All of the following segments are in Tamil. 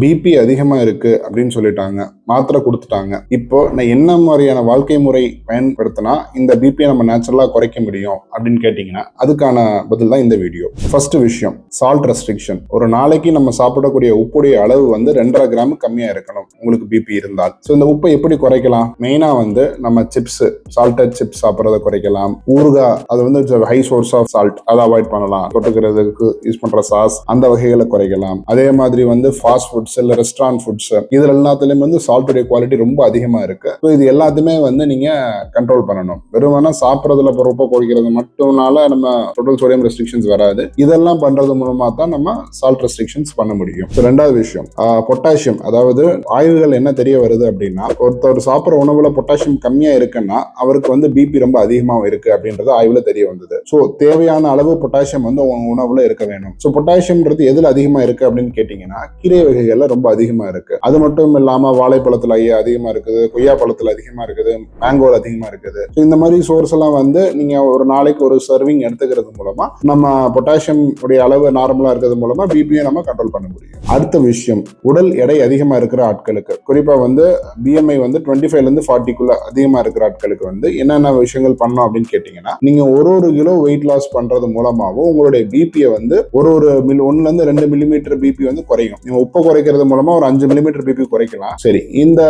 பிபி அதிகமா இருக்கு அப்படின்னு சொல்லிட்டாங்க, மாத்திரை கொடுத்துட்டாங்க. இப்போ நான் என்ன மாதிரியான வாழ்க்கை முறை பயன்படுத்தினா இந்த பிபியை நம்ம நேச்சுரலா குறைக்க முடியும் அப்படின்னு கேட்டீங்கன்னா அதுக்கான பதில் தான் இந்த வீடியோ. ஃபர்ஸ்ட் விஷயம், சால்ட் ரெஸ்ட்ரிக்ஷன். ஒரு நாளைக்கு நம்ம சாப்பிடக்கூடிய உப்புடைய அளவு வந்து 2.5 கிராம் கம்மியா இருக்கணும் உங்களுக்கு பிபி இருந்தால். ஸோ இந்த உப்பை எப்படி குறைக்கலாம்? மெயினா வந்து நம்ம சிப்ஸ், சால்டட் சிப்ஸ் சாப்பிட்றத குறைக்கலாம். ஊறுகாய், அது வந்து ஹை சோர்ஸ் ஆஃப் சால்ட், அதை அவாய்ட் பண்ணலாம். தொட்டுக்கிறதுக்கு யூஸ் பண்ற சாஸ் அந்த வகைகளை குறைக்கலாம். அதே மாதிரி வந்து ஃபாஸ்ட் ஃபுட்ஸ் இல்ல ரெஸ்டாரண்ட் ஃபுட்ஸ், இதுல எல்லாத்துலயும் வந்து சால்ட்டுடைய குவாலிட்டி ரொம்ப அதிகமா இருக்கு. ஸோ இது எல்லாத்தையுமே வந்து நீங்க கண்ட்ரோல் பண்ணணும். வெறுமனா சாப்பிட்றதுல ரொம்ப குறைக்கிறது மட்டும்னால நம்ம டோட்டல் சோடியம் ரெஸ்ட்ரிக்ஷன்ஸ் வராது. இதெல்லாம் பண்றது மூலமா தான் நம்ம சால்ட் ரெஸ்ட்ரிக்ஷன்ஸ் பண்ண முடியும். ரெண்டாவது விஷயம், பொட்டாசியம். அதாவது ஆய்வுகள் என்ன தெரிய வருது அப்படின்னா, ஒருத்தர் சாப்பிட்ற உணவுல பொட்டாசியம் கம்மியா இருக்குன்னா அவருக்கு வந்து பிபி ரொம்ப அதிகமா இருக்கு அப்படின்றது ஆய்வுல தெரிய வந்தது. ஸோ தேவையான அளவு பொட்டாசியம் வந்து உணவுல இருக்க வேணும். ஸோ பொட்டாசியம்ன்றது எதுல அதிகமா இருக்கு அப்படின்னு கேட்டீங்கன்னா கீரை வகைகள்ல ரொம்ப அதிகமா இருக்கு. அது மட்டும் இல்லாம வாழைப்பழத்துல அதிகமா இருக்குது, கொய்யா பழத்துல அதிகமா இருக்குது, மேங்கோல அதிகமா இருக்குது. இந்த மாதிரி சோர்ஸ் எல்லாம் வந்து நீங்க ஒரு நாளைக்கு ஒரு சர்விங் எடுத்துக்கிறது மூலமா நம்ம பொட்டாசியம் உடைய அளவு நார்மலா இருக்கிறது மூலமா பிபியை நம்ம கண்ட்ரோல் பண்ண முடியும். அடுத்த விஷயம், உடல் எடை அதிகமா இருக்கிற ஆட்களுக்கு, குறிப்பா வந்து பிஎம்ஐ வந்து 25ல இருந்து 40க்குள்ள அதிகமா இருக்கிற ஆட்களுக்கு வந்து என்னென்ன விஷயங்கள் பண்ணோம் அப்படின்னு கேட்டீங்கன்னா, நீங்க ஒரு கிலோ வெயிட் லாஸ் பண்றது மூலமாவும் உங்களுடைய பிபியை வந்து ஒரு 1ல இருந்து 2 மில்லிமீட்டர் பிபி வந்து குறையும். நீங்க உப்பை குறைக்கிறது மூலமா ஒரு 5 மில்லிமீட்டர் பிபி குறைக்கலாம். சரி, இந்த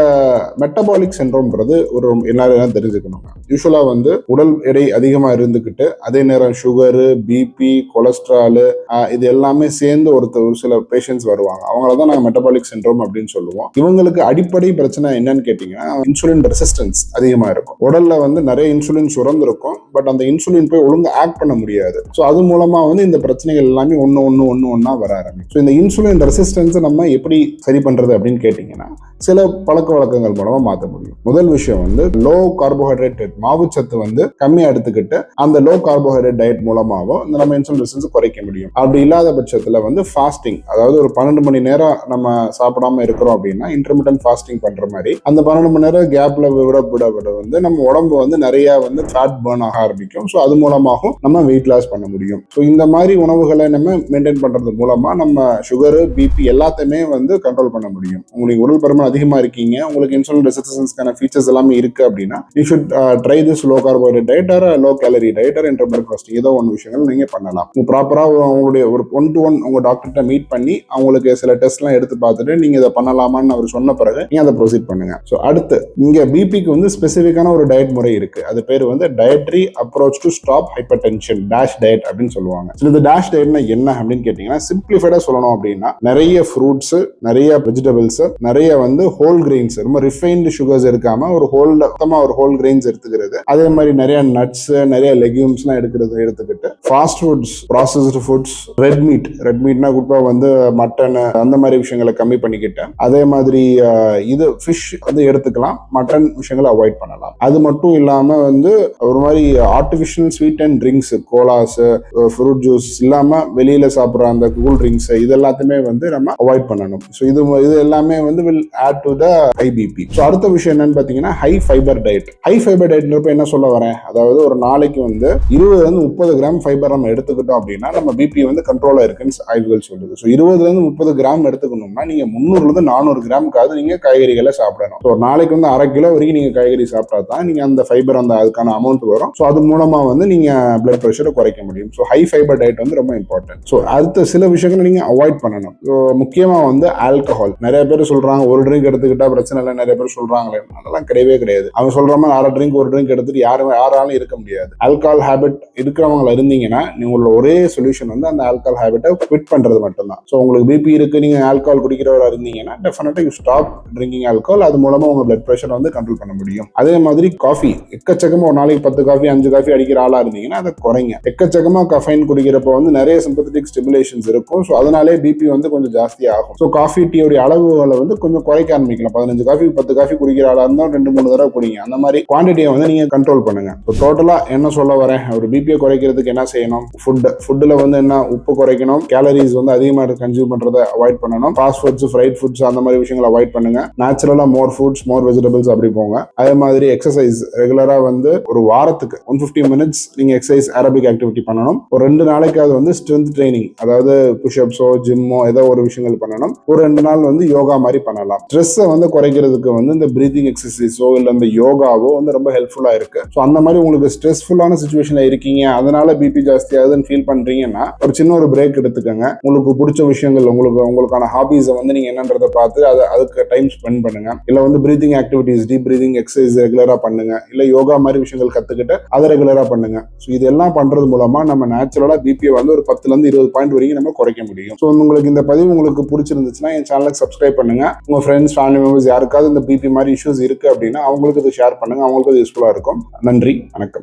மெட்டபாலிக் சிண்ட்ரோம்ன்றது ஒரு எல்லாரும் தெரிஞ்சுக்கணும். யூஸ்வலா வந்து உடல் எடை அதிகமா இருந்துகிட்டு அதே நேரம் சுகரு, பிபி, கொலஸ்ட்ரால் இது எல்லாமே சேர்ந்து ஒரு சில பேஷண்ட்ஸ் வருவாங்க. அவங்களதான் நாங்க மெட்டபாலிக் சிண்ட்ரோம் அப்படின்னு சொல்லுவோம். இவங்களுக்கு அடிப்படை பிரச்சனை என்னன்னு கேட்டீங்கன்னா இன்சுலின் ரெசிஸ்டன்ஸ் அதிகமா இருக்கும். உடல்ல வந்து நிறைய இன்சுலின் சுரந்து இருக்கும், பட் அந்த இன்சுலின் போய் ஒழுங்கு ஆக்ட் பண்ண முடியாது. ஸோ அது மூலமா வந்து இந்த பிரச்சனைகள் எல்லாமே ஒன்னா வர ஆரம்பிக்கும். இந்த இன்சுலின் ரெசிஸ்டன்ஸ் நம்ம எப்படி சரி பண்றது அப்படின்னு கேட்டீங்கன்னா சில பழக்க வழக்கங்கள் மூலமா மாற்ற முடியும். முதல் விஷயம் வந்து லோ கார்போஹைட்ரேட், மாவுச்சத்து வந்து கம்மியா எடுத்துக்கிட்டு அந்த லோ கார்போஹைட்ரேட் டயட் மூலமாவும் இந்த நம்ம இன்சுலின் ரெசிஸ்டன்ஸ் குறைக்க முடியும். அப்படி இல்லாத பட்சத்துல வந்து ஃபாஸ்டிங், அதாவது ஒரு 12 மணி நேரம் நம்ம சாப்பிடாம இருக்கிறோம் அப்படின்னா இன்டர்மிட்டன்ட் ஃபாஸ்டிங் பண்ற மாதிரி அந்த 12 மணி நேரம் கேப்ல விட வந்து நம்ம உடம்பு வந்து நிறைய வந்து ஃபேட் பர்ன் ஆக ஆரம்பிக்கும். ஸோ அது மூலமாகவும் நம்ம வெயிட் லாஸ் பண்ண முடியும். ஸோ இந்த மாதிரி உணவுகளை நம்ம மெயின்டைன் பண்றது மூலமா நம்ம சுகரு, பிபி எல்லாத்தையுமே வந்து கண்ட்ரோல் பண்ண முடியும். உங்களுக்கு உடல் பருமன் அதிகமா இருக்கீங்க, உங்களுக்கு இன்சுலின் ரெசிஸ்டன்ஸ்க்கான ஃபீச்சர்ஸ் எல்லாமே இருக்கு அப்படின்னா you should try this low carbohydrate diet or low calorie diet or intermittent fasting. ஏதோ ஒன்று விஷயங்கள் நீங்க பண்ணலாம். ப்ராப்பரா உங்களுடைய ஒரு 1-to-1 உங்க டாக்டர்கிட்ட மீட் பண்ணி அவங்களுக்கு சில டெஸ்ட் எல்லாம் எடுத்து பார்த்துட்டு நீங்க இதை பண்ணலாமான்னு அவர் சொன்ன பிறகு நீங்க அதை ப்ரொசீட் பண்ணுங்க. ஸோ அடுத்து இங்க பிபிக்கு வந்து ஸ்பெசிஃபிக்கான ஒரு டயட் முறை இருக்கு. அது பேர் வந்து dietary approach to stop hyper tension, dash diet அப்படின்னு சொல்லுவாங்க. இந்த டேஷ் டயட்னா என்ன அப்படின்னு கேட்டீங்கன்னா சிம்பிளிஃபைடா சொல்லணும் அப்படின்னா நிறைய ஃப்ரூட்ஸ், நிறைய வெஜிடபிள்ஸ், நிறைய வந்து ஹோல் கிரெயின்ஸ், ரொம்ப ரிஃபைன்டு சுகர்ஸ் எடுக்காம ஒரு ஹோல் கிரெயின்ஸ் எடுத்துக்கிறது. அதே மாதிரி நிறைய நட்ஸ், நிறைய லெக்யூம்ஸ் எல்லாம் எடுத்துக்கிட்டு fast foods, processed foods, red மீட்னா குறிப்பா வந்து மட்டன் அந்த மாதிரி விஷயங்களை கம்மி பண்ணிக்கிட்டு அதே மாதிரி இது ஃபிஷ் வந்து எடுத்துக்கலாம், மட்டன் விஷயங்களை அவாய்ட் பண்ணலாம். அது மட்டும் இல்லாம வந்து ஒரு மாதிரி artificial sweet and drinks, colas, fruit juice இல்லாம வெளியில சாப்பிட்ற அந்த கூல் ட்ரிங்க்ஸ் இது எல்லாத்தையுமே வந்து நம்ம அவாய்ட் பண்ணணும். ஸோ இது எல்லாமே வந்து will add to the high BP. So அடுத்த விஷயம் என்னன்னு பாத்தீங்கன்னா high fibre diet. High fibre டயட்ன்றப்ப என்ன சொல்ல வரேன், அதாவது ஒரு நாளைக்கு வந்து 20-30 கிராம் ஃபைபர் நம்ம எடுத்துக்கிட்டோம் அப்படின்னா நம்ம பிபி வந்து கண்ட்ரோலா இருக்குன்னு ஆய்வுகள் சொல்லுது. ஸோ 20-30 கிராம் எடுத்துக்கணும்னா நீங்க 300-400 கிராமுக்காவது நீங்க காய்கறிகளை சாப்பிடணும். ஸோ ஒரு நாளைக்கு வந்து 1/2 கிலோ வரைக்கும் நீங்க காய்கறி சாப்பிட்டா தான் நீங்க அந்த ஃபைபர் அதுக்கான அமௌண்ட் வரும். ஸோ அது மூலமா வந்து நீங்க பிளட் ப்ரெஷரை குறைக்க முடியும். ஸோ ஹை ஃபைபர் டயட் வந்து ரொம்ப இம்பார்ட்டன்ட். ஸோ அடுத்த சில விஷயங்களை நீங்க அவாய்ட் பண்ணணும். முக்கியமா வந்து ஆல்கஹால். நிறைய பேர் சொல்றாங்க ஒரு ட்ரிங்க் எடுத்துக்கிட்டா பிரச்சனை இல்லை, நிறைய பேர் சொல்றாங்களே, அதெல்லாம் கிடையாது. அவங்க சொல்ற மாதிரி 1/2 ட்ரிங்க் ஒரு ட்ரிங்க் எடுத்துட்டு யாராலும் இருக்க முடியாது. ஆல்கஹால் ஹேபிட் இருக்கிறவங்க இருந்தீங்கன்னா உங்களோட ஒரே சொல்யூஷன் வந்து அந்த ஆல்கஹால் ஹேபிட்டை குவிட் பண்றது மட்டும்தான். ஸோ உங்களுக்கு பிபி இருக்கு, நீங்க ஆல்கஹால் குடிக்கிறவரா இருந்தீங்கன்னா டெஃபினட்டா யூ ஸ்டாப் ட்ரிங்கிங் ஆல்கஹால். அது மூலமா உங்க பிளட் பிரஷர் வந்து கண்ட்ரோல் பண்ண முடியும். அதே மாதிரி காஃபி, எக்கச்சக்கமா ஒரு நாளைக்கு 10 காஃபி 5 காஃபி அடிக்கிற ஆளா இருந்தீங்கன்னா அதை குறைங்க. எக்கச்சக்கமா கஃபைன் குடிக்கிறப்ப வந்து நிறைய சிம்பத்தட்டிக் ஸ்டிமுலேஷன்ஸ் இருக்கும். ஸோ அதனாலே பிபி வந்து கொஞ்சம் ஜாஸ்தி ஆகும். ஸோ காஃபி டீயோட அளவுகளை வந்து கொஞ்சம் குறைக்க ஆரம்பிக்கலாம். 15 காஃபி 10 காஃபி குடிக்கிற ஆளா இருந்தா 2-3 தடவை குடிங்க. அந்த மாதிரி குவான்டிட்டியை வந்து நீங்க கண்ட்ரோல் பண்ணுங்க. டோட்டலா என்ன சொல்ல வரேன், ஒரு பிபியை குறைக்கிறதுக்கு என்ன செய்யணும், ஃபுட்ல வந்து என்ன உப்பு குறைக்கணும், கேலரிஸ் வந்து அதிகமா கன்சியூம் பண்றதை அவாய்ட் பண்ணணும், ஃபாஸ்ட் ஃபுட்ஸ், ஃப்ரைட் ஃபுட்ஸ் அந்த மாதிரி விஷயங்களை அவாய்ட் பண்ணுங்க. நேச்சுரலா மோர் ஃப்ரூட்ஸ், மோர் வெஜிடபிள்ஸ் அப்படி போங்க. அதே மாதிரி எக்ஸசைஸ் ரெகுலரா வந்து ஒரு வாரத்துக்கு 150 மினிட்ஸ் நீங்க எக்ஸசைஸ் ஏரோபிக் ஆக்டிவிட்டி பண்ணணும். ஒரு 2 நாளைக்காவது வந்து ஸ்ட்ரென்த் ட்ரைனிங், அதாவது புஷ்அப்ஸோ ஜிம்மோ ஏதோ ஒரு விஷயங்கள் பண்ணணும். பண்ணலாம். ஒரு 2 நாள் வந்து யோகா மாதிரி பண்ணலாம். ஸ்ட்ரெஸ்ஸை வந்து குறைக்கிறதுக்கு வந்து இந்த பிரீதிங் எக்ஸசைஸோ இல்லை இந்த யோகாவோ வந்து ரொம்ப ஹெல்ப்ஃபுல்லா இருக்கு. ஸோ அந்த மாதிரி உங்களுக்கு ஸ்ட்ரெஸ்ஃபுல்லான சுச்சுவேஷன்ல இருக்கீங்க, அதனால பிபி ஜாஸ்தி ஆகுதுன்னு ஃபீல் பண்றீங்கன்னா ஒரு சின்ன ஒரு பிரேக் எடுத்துக்கோங்க. உங்களுக்கு பிடிச்ச விஷயங்கள், உங்களுக்கான ஹாபிஸை வந்து நீங்க என்னன்றதை பார்த்து அதுக்கு டைம் ஸ்பெண்ட் பண்ணுங்க. இல்ல வந்து breathing activities, deep breathing exercise ரெகுலரா பண்ணுங்க. இல்ல யோகா மாதிரி விஷயங்கள் கத்துக்கிட்டு அதை ரெகுலரா பண்ணுங்க. ஸோ இதெல்லாம் பண்றது மூலமா நம்ம நேச்சுரலா பிபியை வந்து ஒரு 10ல இருந்து 20 பாயிண்ட் வரைக்கும் நம்ம குறைக்க முடியும். ஸோ உங்களுக்கு இந்த பதிவு உங்களுக்கு பிடிச்சிருந்துச்சுன்னா என் சேனலுக்கு சப்ஸ்கிரைப் பண்ணுங்க. உங்க ஃப்ரெண்ட்ஸ், ஃபேமிலி மெம்பர்ஸ் யாருக்காவது இந்த பிபி மாதிரி இஷ்யூஸ் இருக்கு அப்படின்னா அவங்களுக்கு இதை ஷேர் பண்ணுங்க. அவங்களுக்கு அது யூஸ்ஃபுல்லா இருக்கும். நன்றி, வணக்கம்.